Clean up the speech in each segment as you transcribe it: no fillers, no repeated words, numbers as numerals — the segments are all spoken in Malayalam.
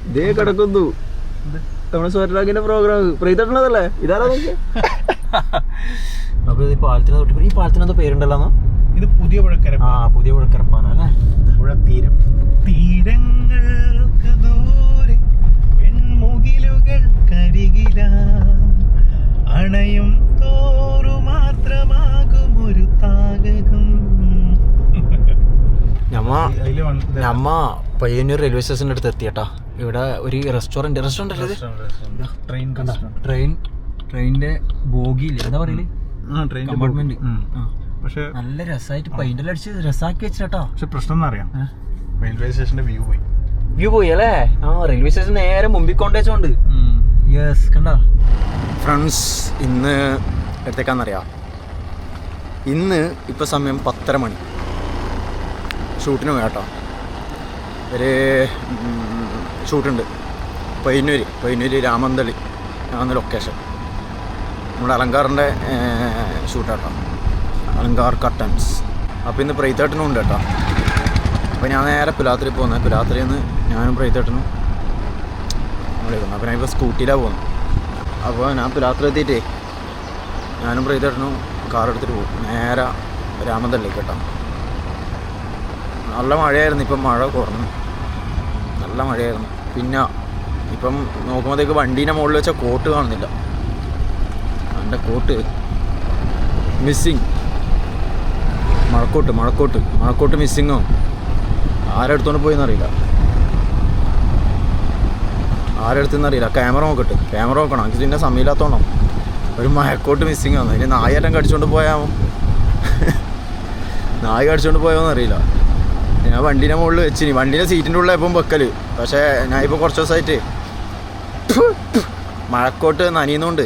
ഇതേ കിടക്കുന്നു നമ്മുടെ സ്വരാഗിന്റെ പ്രോഗ്രാം പ്രീതട്ടണതല്ലേ ഇതാരാ നോക്കിയ. അപ്പൊ ഇത് പാലത്തിന് തൊട്ട് ഈ പാലത്തിനെന്തോ പേരുണ്ടല്ലോ. ഇത് പുതിയ പുഴക്കര. പുതിയ പുഴക്കരപ്പാണ് അല്ലേ. പുഴത്തീരം. തീരങ്ങൾക്ക് ദൂരെ വെൺമുകിലുകൾ കരികില അണയും തോറു മാത്രമാകും ഒരു താരകം. നമ്മ പയ്യന്നൂർ റെയിൽവേ സ്റ്റേഷൻ്റെ അടുത്ത് എത്തിയട്ടാ. ഇവിടെ ഒരു റെസ്റ്റോറന്റ് അല്ലേ ട്രെയിനിന്റെ ബോഗിയില്ലേ എന്താ പറയല് കമ്പാർട്ട്മെന്റ്. പക്ഷെ നല്ല രസമായിട്ട് പെയിന്റെല്ലാം അടിച്ച് രസാക്കി വെച്ചിട്ടാ. പക്ഷെ പ്രശ്നം എന്താ അറിയാം, റെയിൽവേ സ്റ്റേഷന്റെ വ്യൂ പോയി അല്ലേ. റെയിൽവേ സ്റ്റേഷൻ നേരെ മുമ്പിൽ കൊണ്ടുവച്ചോണ്ട്. യെസ് കണ്ട ഫ്രണ്ട്സ്, ഇന്ന് എടുത്തേക്കാന്നറിയാം. ഇന്ന് ഇപ്പൊ സമയം 10:30 മണി. ഷൂട്ടിന് പോയി കേട്ടോ. ഒരു ഷൂട്ടുണ്ട് പയ്യന്നൂര് രാമന്തളി ആണ് ലൊക്കേഷൻ. നമ്മുടെ അലങ്കാറിൻ്റെ ഷൂട്ടാട്ടോ, അലങ്കാർ കർട്ടൻസ്. അപ്പോൾ ഇന്ന് പ്രൈത്തേട്ടനും ഉണ്ട് കേട്ടോ. അപ്പോൾ ഞാൻ നേരെ പുലാത്തിരി പോകുന്നത്. പുലാത്തിരിയിൽ നിന്ന് ഞാനും പ്രൈത്തേട്ടനും നമ്മളിരിക്കുന്നു. അപ്പോൾ ഞാൻ ഇപ്പോൾ സ്കൂട്ടിയിലാണ് പോകുന്നത്. അപ്പോൾ ഞാൻ പുലാത്തിരി എത്തിയിട്ടേ ഞാനും പ്രൈത്തേട്ടനും കാർ എടുത്തിട്ട് പോകും നേരെ രാമന്തളിലേക്ക് കേട്ടോ. നല്ല മഴയായിരുന്നു, ഇപ്പം മഴ കുറഞ്ഞു. നല്ല മഴയായിരുന്നു. പിന്നെ ഇപ്പം നോക്കുമ്പോഴത്തേക്ക് വണ്ടീൻ്റെ മുകളിൽ വെച്ച കോട്ട് കാണുന്നില്ല. എൻ്റെ കോട്ട് മിസ്സിങ്. മഴക്കോട്ട് മിസ്സിങ്ങോ. ആരെടുത്തോണ്ട് പോയെന്നറിയില്ല. ക്യാമറ നോക്കണം. എനിക്ക് പിന്നെ സമയമില്ലാത്തോണം ഒരു മഴക്കോട്ട് മിസ്സിങ് വന്നു. ഇനി നായെല്ലാം കടിച്ചുകൊണ്ട് പോയാമോ, നായ കടിച്ചുകൊണ്ട് പോയോന്നറിയില്ല. ഞാൻ വണ്ടീൻ്റെ മുകളിൽ വെച്ചിനി. വണ്ടീൻ്റെ സീറ്റിൻ്റെ ഉള്ളിൽ എപ്പം വെക്കല്. പക്ഷേ ഞാൻ ഇപ്പോൾ കുറച്ച് ദിവസമായിട്ട് മഴക്കോട്ട് നനയുന്നുണ്ട്,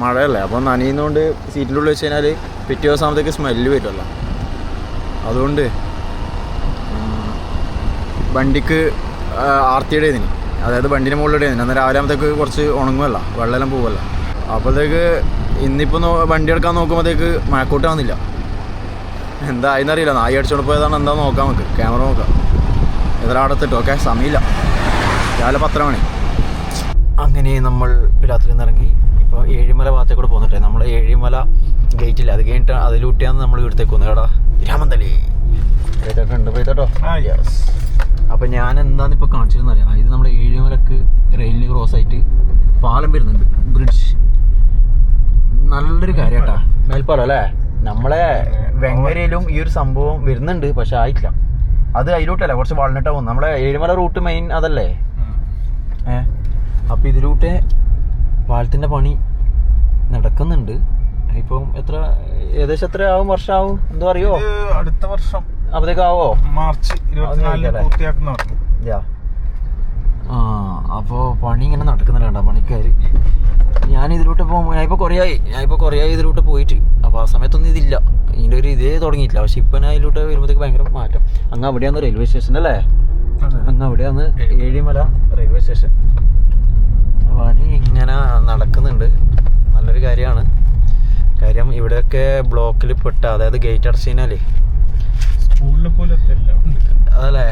മഴയല്ലേ. അപ്പോൾ നനയുന്നതുകൊണ്ട് സീറ്റിൻ്റെ ഉള്ളിൽ വെച്ച് കഴിഞ്ഞാൽ പിറ്റേ ദിവസം ആകുമ്പോഴത്തേക്ക് സ്മെല്ല് വരുമല്ലോ. അതുകൊണ്ട് വണ്ടിക്ക് ആർത്തിയുടെ ഇതിന്, അതായത് വണ്ടീൻ്റെ മുകളിലിടെ അന്ന് രാവിലെ ആകുമ്പോഴത്തേക്ക് കുറച്ച് ഉണങ്ങുമല്ലോ, വെള്ളമെല്ലാം പോവുമല്ലോ. അപ്പോഴത്തേക്ക് ഇന്നിപ്പോൾ വണ്ടി എടുക്കാൻ നോക്കുമ്പോഴത്തേക്ക് മഴക്കോട്ട് വന്നില്ല. എന്തായെന്നറിയില്ല. നായി അടിച്ചോണ്ട് പോയതാണ് എന്താ നോക്കാം. നമുക്ക് ക്യാമറ നോക്കാം. എത്ര അടുത്തിട്ടോ. ഓക്കെ, സമയമില്ല. രാവിലെ 10 മണി. അങ്ങനെ നമ്മൾ രാത്രിയിൽ നിന്ന് ഇറങ്ങി ഇപ്പോൾ ഏഴിമല ഭാഗത്തേക്കൂടെ പോകുന്നുണ്ടേ. നമ്മൾ ഏഴിമല ഗേറ്റില്ല, അത് കഴിഞ്ഞിട്ട് അതിലൂട്ടിയാണ് നമ്മൾ ഇവിടത്തേക്ക് പോകുന്നത്. കേടാ രാമന്തളി പ്രീതട്ടോ. യെസ്. അപ്പം ഞാൻ എന്താണെന്ന് ഇപ്പോൾ കാണിച്ചിരുന്നറിയാം. ഇത് നമ്മൾ ഏഴിമലക്ക് റെയിലിന് ക്രോസ് ആയിട്ട് പാലം വരുന്നുണ്ട്, ബ്രിഡ്ജ്. നല്ലൊരു കാര്യം കേട്ടാ, മേൽപ്പാലം അല്ലേ. നമ്മളെ വെങ്ങരയിലും ഈ ഒരു സംഭവം വരുന്നുണ്ട്, പക്ഷെ ആയിട്ടില്ല. അത് അതിലൂട്ടല്ല, കുറച്ച് വളർന്നിട്ടാ പോകുന്നത്. നമ്മളെ ഏഴിമല റൂട്ട് മെയിൻ അതല്ലേ. അപ്പം ഇതിലൂടെ പാലത്തിൻ്റെ പണി നടക്കുന്നുണ്ട്. ഇപ്പം ഏകദേശം എത്ര ആവും, വർഷമാവും എന്തോ അറിയോ? അടുത്ത വർഷം അപ്പോഴത്തേക്കാവോ? മാർച്ച് 24 അപ്പോൾ പണി ഇങ്ങനെ നടക്കുന്നില്ല കേട്ടോ, പണിക്കാർ. ഞാൻ ഇതിലൂട്ട് ഞാനിപ്പോൾ കുറേ ആയി ഇതിലൂട്ട് പോയിട്ട്. അപ്പോൾ ആ സമയത്തൊന്നും ഇതില്ല, ഇതിൻ്റെ ഒരു ഇതേ തുടങ്ങിയിട്ടില്ല. പക്ഷെ ഇപ്പം ഞാൻ ഇതിലൂട്ട് വരുമ്പോഴത്തേക്ക് ഭയങ്കര മാറ്റം. അങ്ങ് അവിടെയാണ് റെയിൽവേ സ്റ്റേഷൻ അല്ലേ. അങ്ങ് അവിടെയാണ് ഏഴിമല റെയിൽവേ സ്റ്റേഷൻ. പണി ഇങ്ങനെ നടക്കുന്നുണ്ട്. നല്ലൊരു കാര്യമാണ്. കാര്യം ഇവിടെയൊക്കെ ബ്ലോക്കിൽ പെട്ട, അതായത് ഗേറ്റ് അടച്ചു കഴിഞ്ഞാലേ അതല്ലേ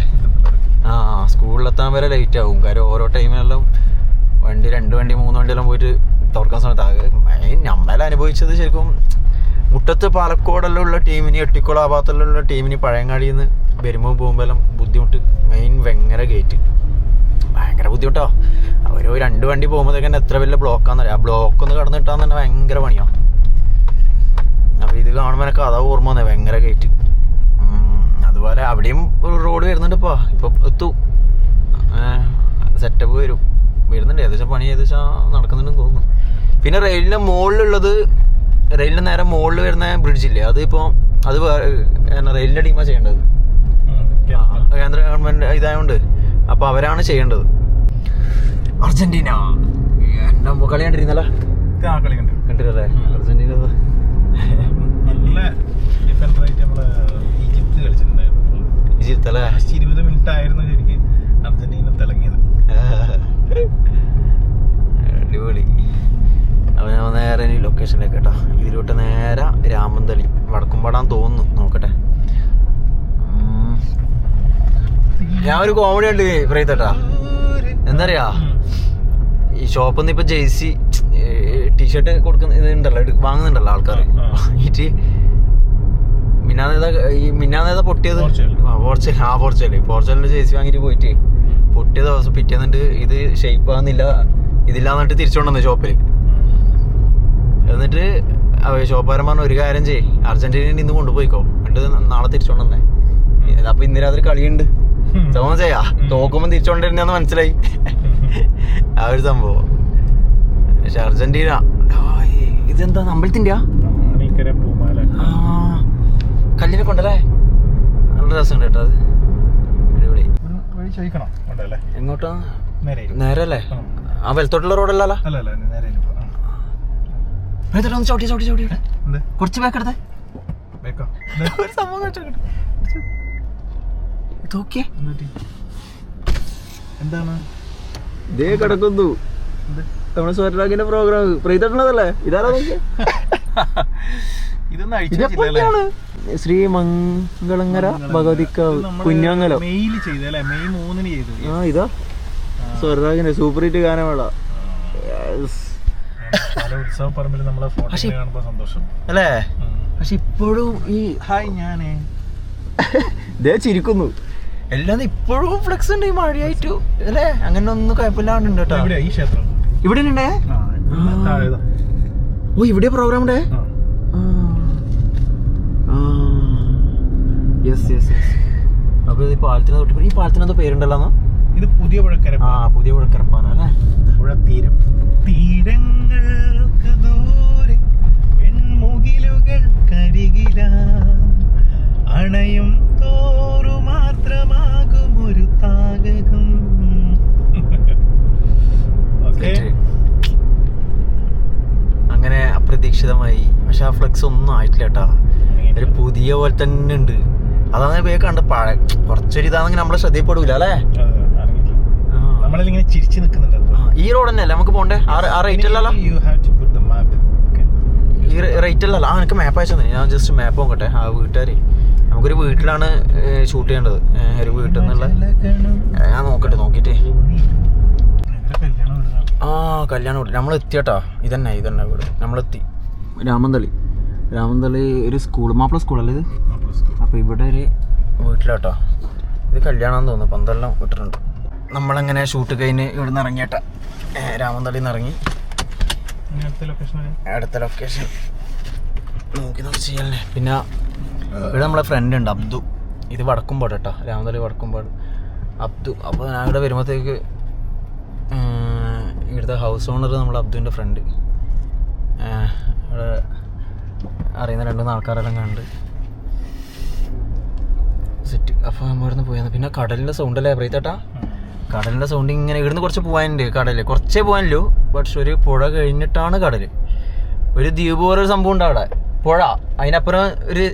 സ്കൂളിലെത്താൻ വരെ ലേറ്റ് ആവും. കാര്യം ഓരോ ടൈമിലെല്ലാം 2 വണ്ടി 3 വണ്ടിയെല്ലാം പോയിട്ട് തുറക്കാൻ സമയത്ത് നമ്മളെല്ലാം അനുഭവിച്ചത് ശരിക്കും മുട്ടത്ത് പാലക്കോടെല്ലാം ഉള്ള ടീമിന്, എട്ടിക്കോള ആ ഭാഗത്തെല്ലാം ഉള്ള ടീമിന് പഴയങ്ങാടിയിൽ നിന്ന് വരുമ്പോൾ പോകുമ്പോഴെല്ലാം ബുദ്ധിമുട്ട്. മെയിൻ വെങ്ങര ഗേറ്റ് ഭയങ്കര ബുദ്ധിമുട്ടോ. ഒരു 2 വണ്ടി പോകുമ്പോഴത്തേക്ക് തന്നെ എത്ര വലിയ ബ്ലോക്കാണെന്നറിയാം. ആ ബ്ലോക്ക് ഒന്ന് കടന്നു കിട്ടാൻ തന്നെ ഭയങ്കര പണിയാണ്. അപ്പോൾ ഇത് കാണുമ്പോൾ എനിക്ക് അതാ ഓർമ്മ വന്നേ, വെങ്ങര ഗേറ്റ്. അതുപോലെ അവിടെയും ഒരു റോഡ് വരുന്നുണ്ട്. ഇപ്പം എത്തും, സെറ്റപ്പ് വരുന്നുണ്ട്. പണി നടക്കുന്നുണ്ടെന്ന് തോന്നുന്നു. പിന്നെ റെയിലിൻ്റെ മുകളിലുള്ളത്, റെയിലിന് നേരെ മുകളിൽ വരുന്ന ബ്രിഡ്ജില്ലേ, അതിപ്പോൾ അത് റെയിലിൻ്റെ ടീമാണ് ചെയ്യേണ്ടത്. കേന്ദ്ര ഗവൺമെൻറ് ഇതായതുകൊണ്ട് അപ്പോൾ അവരാണ് ചെയ്യേണ്ടത്. അർജന്റീന എൻ്റെ കളി കണ്ടിരുന്നല്ലേ? കണ്ടില്ലല്ലേ അർജന്റീന? നല്ല ഡിഫൻഡറായിട്ട് നമ്മളെ ഈജിപ്ത് കളിച്ചിട്ടുണ്ടായിരുന്നു. ഈജിപ്ത് അല്ലേ? 20 മിനിറ്റ് ആയിരുന്നു ശരിക്കും അർജന്റീന തിളങ്ങിയത്. അടിപൊളി. അപ്പോൾ ഞാൻ നേരെ ഇനി ലൊക്കേഷനിലേക്ക് കേട്ടോ. ഇതിലോട്ട് നേരെ രാമന്തളി വടക്കുംപാടാൻ തോന്നുന്നു, നോക്കട്ടെ. ഞാൻ ഒരു കോമഡി ഉണ്ട് പറയത്തേട്ടാ. എന്താ പറയാ ഈ ഷോപ്പിൽ നിന്ന് ഇപ്പൊ ജേഴ്സി ടീഷർട്ട് കൊടുക്കുന്ന ഇതുണ്ടല്ലോ വാങ്ങുന്നുണ്ടല്ലോ ആൾക്കാർ വാങ്ങിയിട്ട് മിന്നാന്നേതാ പൊട്ടിയത് പോർച്ചുഗലിന്റെ ജേഴ്സി വാങ്ങിട്ട് പോയിട്ട് പൊട്ടിയ ദിവസം പിറ്റേന്നിട്ട് ഇത് ഷേപ്പ് ആകുന്നില്ല ഇതില്ലാന്നിട്ട് തിരിച്ചുകൊണ്ടുവന്നു ഷോപ്പിൽ. എന്നിട്ട് ഷോപ്പുകാരൻ പറഞ്ഞു ഒരു കാര്യം ചെയ്യ് അർജന്റീനയിൽ ഇന്ന് കൊണ്ടുപോയിക്കോ എന്നിട്ട് നാളെ തിരിച്ചുകൊണ്ടുവന്നേ. അപ്പൊ ഇന്ന് രാത്രി കളിയുണ്ട് സംഭവം ചെയ്യാ തോക്കുമ്പോ തിരിച്ചുകൊണ്ടിരുന്നെന്ന് മനസ്സിലായി ആ ഒരു സംഭവം. പക്ഷെ അർജന്റീന ഇതെന്താ അമ്പലത്തിന്റെയാ കല്ലിനെ കൊണ്ടല്ലേ നല്ല രസമുണ്ട് കേട്ടോ അത്. അടിപൊളി. എങ്ങോട്ടാ? നേരെ അല്ലേ? ആ വലത്തോട്ടുള്ള റോഡല്ലോ? ചവിട്ടി കുറച്ച് ബാക്കെടുത്തേ എന്താണ് ഇതേ കിടക്കുന്നു നമ്മുടെ സ്വരാഗിന്റെ പ്രോഗ്രാം പ്രീതട്ടണതല്ലേ? ഇതാരാ നോക്കിയ ശ്രീമംഗളങ്ങര ഭഗവതിക്കാവ് കുഞ്ഞാങ്ങലം മെയിൽ ചെയ്തല്ലേ? മെയ് 3 ചെയ്തു. ആ ഇതാ സ്വരാഗിന്റെ സൂപ്പർ ഹിറ്റ് ഗാനമേള ഉത്സവ പറമ്പിൽ നമ്മളെ ഫോട്ടോ കാണുമ്പോ സന്തോഷം അല്ലേ? പക്ഷെ ഇപ്പോഴും ഈ ഹായ് ഞാനേ ഇതേ ചിരിക്കുന്നു എല്ലാം ഇപ്പോഴും ഫ്ലെക്സ് ഉണ്ട് ഈ മഴയായിട്ടു അല്ലേ? അങ്ങനെ ഒന്നും കുഴപ്പമില്ലാണ്ട് കേട്ടോ. ഈ ക്ഷേത്രം ഇവിടെ ഉണ്ടേ? ഓ ഇവിടെ പ്രോഗ്രാം ഉണ്ടേ? അപ്പൊ ഈ പാലത്തിന് തൊട്ട് ഈ പാലത്തിനെന്തോ പേരുണ്ടല്ലോ? ഇത് പുതിയ പുഴക്കര. പുതിയ പുഴക്കരപ്പാന അല്ലേ? പുഴത്തീരം. തീരങ്ങൾക്ക് ദൂരെ പെൺമുകിലുകൾക്കരികില അണയും തോറു മാത്രമാകും ഒരു താരകം. അങ്ങനെ അപ്രതീക്ഷിതമായി. പക്ഷെ ആ ഫ്ലെക്സ് ഒന്നും ആയിട്ടില്ല കേട്ടാ. ഒരു പുതിയ പോലെ തന്നെ ഉണ്ട്. അതാണ് പോയി കണ്ട കുറച്ചൊരു ഇതാണെങ്കിൽ നമ്മളെ ശ്രദ്ധയിൽപ്പെടൂല അല്ലേ? നമ്മളിങ്ങനെ ചിരിച്ചു നിൽക്കുന്നുണ്ട്. ഈ റോഡ് തന്നെയല്ലേ നമുക്ക് പോണ്ടേ? ആ റേറ്റ് അല്ലല്ലോ? ഈ റേറ്റ് അല്ലല്ലോ? എനിക്ക് മാപ്പ് അയച്ചു തന്നെ. ഞാൻ ജസ്റ്റ് മാപ്പ് നോക്കട്ടെ. ആ വീട്ടുകാര് നമുക്കൊരു വീട്ടിലാണ് ഷൂട്ട് ചെയ്യേണ്ടത്. ഒരു വീട്ടിൽ നിന്നുള്ള ഞാൻ നോക്കട്ടെ നോക്കിയിട്ട്. കല്യാണം വീട് നമ്മൾ എത്തിയട്ടാ. ഇതന്നെ വീട് നമ്മളെത്തി. രാമന്തളി ഒരു സ്കൂൾ മാപ്പിള സ്കൂളല്ലേ ഇത്? അപ്പോൾ ഇവിടെ ഒരു വീട്ടിലാട്ടോ. ഇത് കല്യാണമെന്ന് തോന്നുന്നു. പന്തെല്ലാം വിട്ടിട്ടുണ്ട്. നമ്മളങ്ങനെ ഷൂട്ട് കഴിഞ്ഞ് ഇവിടെ നിന്ന് ഇറങ്ങിയേട്ടാ. രാമന്തളിയിൽ നിന്ന് ഇറങ്ങി അടുത്ത ലൊക്കേഷൻ നോക്കി ചെയ്യല്ലേ. പിന്നെ ഇവിടെ നമ്മളെ ഫ്രണ്ട് ഉണ്ട് അബ്ദു. ഇത് വടക്കുംപാട് കേട്ടോ. രാമന്തളി വടക്കുംപാട് അബ്ദു. അപ്പോൾ ഞാൻ ഇവിടെ വരുമ്പോഴത്തേക്ക് ഇവിടുത്തെ ഹൗസ് ഓണർ നമ്മൾ അബ്ദുവിൻ്റെ ഫ്രണ്ട്. ഇവിടെ അറിയുന്ന 2 ആൾക്കാരെല്ലാം കണ്ട് സെറ്റ്. അപ്പോൾ നമ്മൾ ഇവിടുന്ന് പോയത്. പിന്നെ കടലിൻ്റെ സൗണ്ട് അല്ലേ പ്രീതേട്ടാ? കടലിൻ്റെ സൗണ്ട് ഇങ്ങനെ ഇവിടുന്ന് കുറച്ച് പോകാനുണ്ട്. കടൽ കുറച്ചേ പോകാനല്ലോ. പക്ഷെ ഒരു പുഴ കഴിഞ്ഞിട്ടാണ് കടൽ. ഒരു ദ്വീപ് പോലെ ഒരു സംഭവം ഉണ്ട് അവിടെ. പുഴ അതിനപ്പുറം ഒരു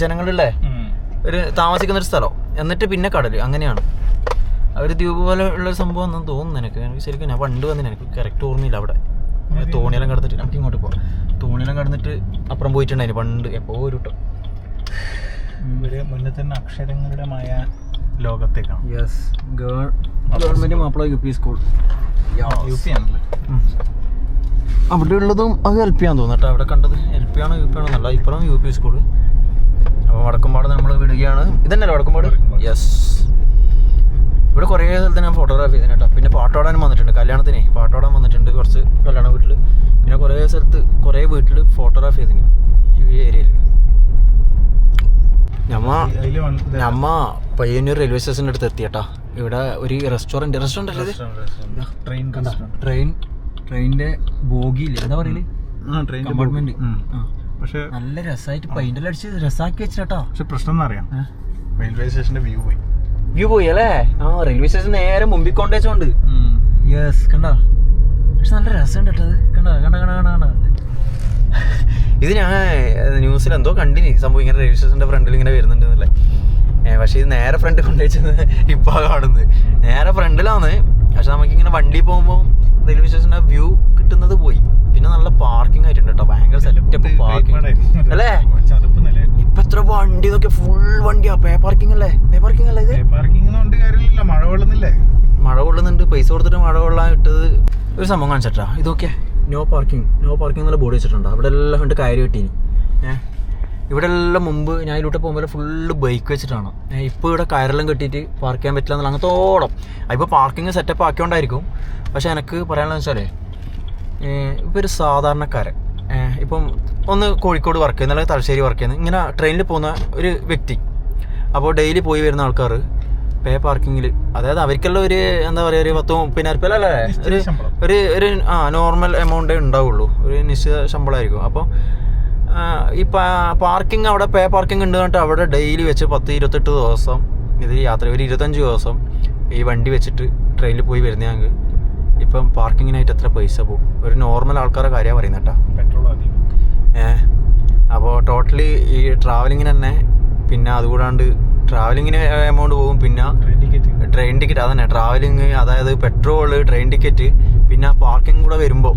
ജനങ്ങളുള്ളേ ഒരു താമസിക്കുന്നൊരു സ്ഥലം. എന്നിട്ട് പിന്നെ കടൽ. അങ്ങനെയാണ്. ഒരു ദ്വീപ് പോലെ ഉള്ളൊരു സംഭവം എന്ന് തോന്നുന്നു എനിക്ക് ശരിക്കും. ഞാൻ പണ്ട് വന്നില്ല, എനിക്ക് കറക്റ്റ് ഓർമ്മയില്ല. അവിടെ തോണിയെല്ലാം കടന്നിട്ട് നമുക്ക് ഇങ്ങോട്ട് പോകാം. തോണിയെല്ലാം കടന്നിട്ട് അപ്പുറം പോയിട്ടുണ്ടായിരുന്നു പണ്ട് എപ്പോ ഒരു കേട്ടോ. മുന്നേ തന്നെ അക്ഷരങ്ങളുടെ മായ ലോകത്തേക്കാണ്. Yes. Government Mappila UP school. UP ആണല്ലേ? അവിടെ ഉള്ളതും അത് LP ആണെന്ന് തോന്നുന്നു കേട്ടോ. അവിടെ കണ്ടത് LP ആണോ UP ആണോ എന്നല്ല. ഇപ്പോഴും UP സ്കൂള്. അപ്പോൾ വടക്കുംപാട് നമ്മൾ വിടുകയാണ്. ഇതന്നെയല്ലേ വടക്കുംപാട്? യെസ്. ഇവിടെ കുറേ സ്ഥലത്ത് ഞാൻ ഫോട്ടോഗ്രാഫി ചെയ്തേനെ കേട്ടോ. പിന്നെ പാട്ടോടാനും വന്നിട്ടുണ്ട്. കല്യാണത്തിന് പാട്ടോടാൻ വന്നിട്ടുണ്ട് കുറച്ച് കല്യാണ വീട്ടിൽ. പിന്നെ കുറേ സ്ഥലത്ത് കുറേ വീട്ടിൽ ഫോട്ടോഗ്രാഫി ചെയ്തിന് ഈ ഏരിയയിൽ. നമ്മ പയ്യന്നൂർ റെയിൽവേ സ്റ്റേഷൻ്റെ അടുത്ത് എത്തിയട്ടാ. ഇവിടെ ഒരു റെസ്റ്റോറൻറ്റ് അല്ലേ? ട്രെയിനിന്റെ ബോഗിയില്ലേ എന്താ പറയല്? കമ്പാർട്ട്മെന്റ്. പക്ഷെ നല്ല രസമായിട്ട് പെയിന്റെല്ലാം അടിച്ച് രസാക്കി വെച്ചിട്ടാ. പക്ഷെ പ്രശ്നം എന്താ അറിയാം? റെയിൽവേ സ്റ്റേഷന്റെ വ്യൂ പോയി അല്ലേ? റെയിൽവേ സ്റ്റേഷൻ നേരെ മുമ്പിൽ കൊണ്ടേച്ചോണ്ട്. യെസ്. കണ്ടാ? പക്ഷെ നല്ല രസമുണ്ട് കേട്ടോ അത്. കണ്ട ഇത് ഞാൻ ന്യൂസിൽ എന്തോ കണ്ടിനി സംഭവം. ഇങ്ങനെ റെയിൽവേ സ്റ്റേഷൻ്റെ ഫ്രണ്ടിൽ ഇങ്ങനെ വരുന്നുണ്ടെന്നല്ലേ. പക്ഷെ ഇത് നേരെ ഫ്രണ്ട് കൊണ്ടുവച്ചത് ഇപ്പൊ കാണുന്നത് നേരെ ഫ്രണ്ടിലാണ്. പക്ഷെ നമുക്കിങ്ങനെ വണ്ടി പോകുമ്പോൾ റെയിൽവേ സ്റ്റേഷൻ്റെ വ്യൂ കിട്ടുന്നത് പോയി. പിന്നെ നല്ല പാർക്കിംഗ് ആയിട്ടുണ്ട് കേട്ടോ. ഭയങ്കര സെറ്റപ്പ് പാർക്കിംഗ് അല്ലേ? ഇപ്പൊ എത്ര വണ്ടി നോക്കിയ ഫുൾ വണ്ടിയാ. പേ പാർക്കിംഗ് അല്ലേ? ഇത് മഴ പൈസ കൊടുത്തിട്ട് മഴ കൊള്ളാൻ ഇട്ടത് ഒരു സംഭവം കാണിച്ചിട്ടാ. ഇതൊക്കെ നോ പാർക്കിംഗ് എന്നുള്ള ബോർഡ് വെച്ചിട്ടുണ്ട്. അവിടെ എല്ലാം കൊണ്ട് കയറി കിട്ടീനി. ഇവിടെ എല്ലാം മുമ്പ് ഞാൻ ഇതിലൂടെ പോകുമ്പോൾ ഫുള്ള് ബൈക്ക് വെച്ചിട്ടാണ്. ഇപ്പോൾ ഇവിടെ കയറെല്ലാം കെട്ടിയിട്ട് പാർക്ക് ചെയ്യാൻ പറ്റില്ല എന്നുള്ള അങ്ങനത്തോളം. ഇപ്പോൾ പാർക്കിംഗ് സെറ്റപ്പ് ആക്കിയോണ്ടായിരിക്കും. പക്ഷേ എനിക്ക് പറയാനുള്ളത് വെച്ചാലേ, ഇപ്പോൾ ഒരു സാധാരണക്കാരൻ ഇപ്പം ഒന്ന് കോഴിക്കോട് വർക്ക് ചെയ്യുന്ന അല്ലെങ്കിൽ തലശ്ശേരി വർക്ക് ചെയ്യുന്ന ഇങ്ങനെ ട്രെയിനിൽ പോകുന്ന ഒരു വ്യക്തി, അപ്പോൾ ഡെയിലി പോയി വരുന്ന ആൾക്കാർ പേ പാർക്കിങ്ങിൽ, അതായത് അവർക്കെല്ലാം ഒരു എന്താ പറയുക, ഒരു 10-30 രൂപ അല്ലേ, ഒരു നോർമൽ എമൗണ്ടേ ഉണ്ടാവുള്ളൂ, ഒരു നിശ്ചിത ശമ്പളമായിരിക്കും. അപ്പോൾ ഈ പാർക്കിംഗ് അവിടെ പേ പാർക്കിംഗ് ഉണ്ട് പറഞ്ഞിട്ട് അവിടെ ഡെയിലി വെച്ച് 10-28 ദിവസം ഇത് യാത്ര, ഒരു 25 ദിവസം ഈ വണ്ടി വെച്ചിട്ട് ട്രെയിനിൽ പോയി വരുന്നതെങ്കിൽ ഇപ്പം പാർക്കിങ്ങിനായിട്ട് എത്ര പൈസ പോകും? ഒരു നോർമൽ ആൾക്കാരുടെ കാര്യമാണ് പറയുന്നത് കേട്ടോ. അപ്പോൾ ടോട്ടലി ഈ ട്രാവലിങ്ങിന് തന്നെ, പിന്നെ അതുകൂടാണ്ട് ട്രാവലിങ്ങിന് എമൗണ്ട് പോകും, പിന്നെ ട്രെയിൻ ടിക്കറ്റ്, അതന്നെ ട്രാവലിങ്, അതായത് പെട്രോള്, ട്രെയിൻ ടിക്കറ്റ്, പിന്നെ പാർക്കിംഗ് കൂടെ വരുമ്പോൾ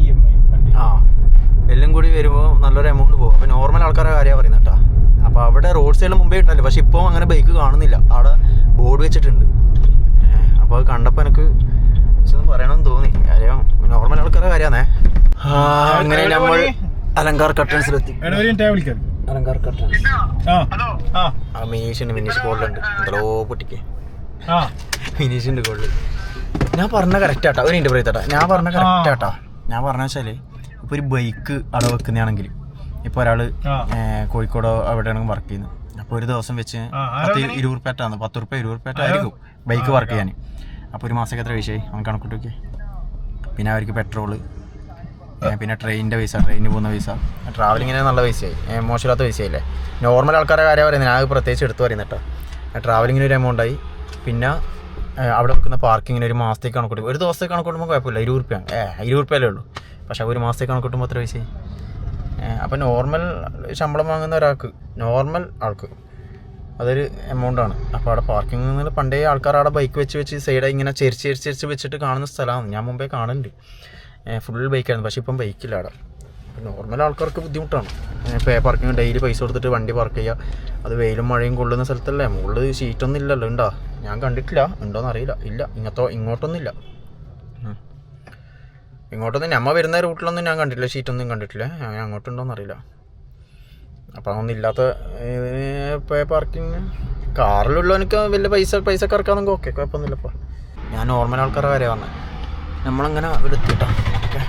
എല്ലാം കൂടി വരുമ്പോൾ നല്ലൊരു എമൗണ്ട് പോകും. അപ്പോൾ നോർമൽ ആൾക്കാരുടെ കാര്യമാണ് പറയുന്നത് കേട്ടോ. അപ്പോൾ അവിടെ റോഡ് സൈഡിൽ മുമ്പേ ഉണ്ടല്ലോ, പക്ഷെ ഇപ്പോൾ അങ്ങനെ ബൈക്ക് കാണുന്നില്ല, അവിടെ ബോർഡ് വെച്ചിട്ടുണ്ട്. അപ്പോൾ അത് കണ്ടപ്പോൾ എനിക്ക് പറയണമെന്ന് തോന്നി. കാര്യം നോർമൽ ആൾക്കാരുടെ കാര്യമാണേ. അങ്ങനെ നമ്മൾ അലങ്കാർ കർട്ടൻസിലെത്തി. അലങ്കാർ കർട്ടൻസ് മിനീഷ് ഗോൾഡുണ്ട്, എന്തോ പൊട്ടിക്ക് മിനീഷിൻ്റെ ഗോൾഡ്. ഞാൻ പറഞ്ഞ കറക്റ്റാട്ടാ, ഒരു ഇൻ്റർവ്യൂ ചെയ്തട്ടാ, ഞാൻ പറഞ്ഞ കറക്റ്റാട്ടാ. ഞാൻ പറഞ്ഞ വെച്ചാൽ ഇപ്പോൾ ഒരു ബൈക്ക് അവിടെ വെക്കുന്നതാണെങ്കിൽ, ഇപ്പോൾ ഒരാൾ കോഴിക്കോടോ എവിടെയാണെങ്കിൽ വർക്ക് ചെയ്യുന്നത്, അപ്പോൾ ഒരു ദിവസം വെച്ച് 10-20 റുപ്യാറ്റാണ്, 10-20 റുപ്യാറ്റായിരിക്കും ബൈക്ക് വർക്ക് ചെയ്യാൻ. അപ്പോൾ ഒരു മാസമൊക്കെ എത്ര പൈസയായി നമുക്ക് കണക്കൂട്ടി നോക്കി. പിന്നെ അവർക്ക് പെട്രോള്, പിന്നെ ട്രെയിനിൻ്റെ പൈസ, ട്രെയിനിന് പോകുന്ന പൈസ, ട്രാവലിങ്ങിന് നല്ല പൈസയായി, മോശമില്ലാത്ത പൈസയായില്ലേ. നോർമൽ ആൾക്കാരുടെ കാര്യം പറയുന്നത്, ഞാൻ പ്രത്യേകിച്ച് എടുത്ത് പറയുന്നത് കേട്ടോ. ട്രാവലിങ്ങിന് ഒരു എമൗണ്ടായി, പിന്നെ അവിടെ വെക്കുന്ന പാർക്കിങ്ങിന് ഒരു മാസത്തേക്ക് കണക്കൂട്ടും. ഒരു ദിവസത്തേക്ക് കണക്കൂട്ടുമ്പോൾ കുഴപ്പമില്ല, 20 റുപ്യ 20 റുപ്യല്ലേ ഉള്ളൂ. പക്ഷേ ഒരു മാസത്തേക്ക് കണക്കൂട്ടുമ്പോൾ എത്ര പൈസയായി? അപ്പോൾ നോർമൽ ശമ്പളം വാങ്ങുന്ന ഒരാൾക്ക്, നോർമൽ ആൾക്ക് അതൊരു എമൗണ്ടാണ്. അപ്പോൾ അവിടെ പാർക്കിങ്ങിൽ പണ്ടേ ആൾക്കാർ അവിടെ ബൈക്ക് വെച്ച് സൈഡായി ഇങ്ങനെ ചെരിച്ച് വെച്ചിട്ട് കാണുന്ന സ്ഥലമാണ്. ഞാൻ മുമ്പേ കാണലുണ്ട്, ഫുൾ ബൈക്കായിരുന്നു. പക്ഷേ ഇപ്പം ബൈക്കില്ല അവിടെ. നോർമൽ ആൾക്കാർക്ക് ബുദ്ധിമുട്ടാണ്. പേ പാർക്കിങ് ഡെയിലി പൈസ കൊടുത്തിട്ട് വണ്ടി പാർക്ക് ചെയ്യുക, അത് വെയിലും മഴയും കൊള്ളുന്ന സ്ഥലത്തല്ലേ. മുകളിൽ ഷീറ്റൊന്നും ഇല്ലല്ലോ, ഉണ്ടോ? ഞാൻ കണ്ടിട്ടില്ല, ഉണ്ടോയെന്ന് അറിയില്ല. ഇല്ല, ഇങ്ങോട്ടൊന്നുമില്ല. ഇങ്ങോട്ടൊന്നും നമ്മ വരുന്ന റൂട്ടിലൊന്നും ഞാൻ കണ്ടിട്ടില്ല, ഷീറ്റൊന്നും കണ്ടിട്ടില്ല. ഞാൻ അങ്ങോട്ടുണ്ടോയെന്ന് അറിയില്ല. അപ്പം അതൊന്നും ഇല്ലാത്ത പേ പാർക്കിങ് കാറിലുള്ളവനക്ക് വലിയ പൈസ ഇറക്കാമെന്നെങ്കിൽ ഓക്കെ, കുഴപ്പമൊന്നുമില്ലപ്പോൾ. ഞാൻ നോർമൽ ആൾക്കാരുടെ കാര്യമാണ് പറഞ്ഞത്. നമ്മളങ്ങനെ ഇവിടെ എത്തിയിട്ടാ. ഓക്കെ.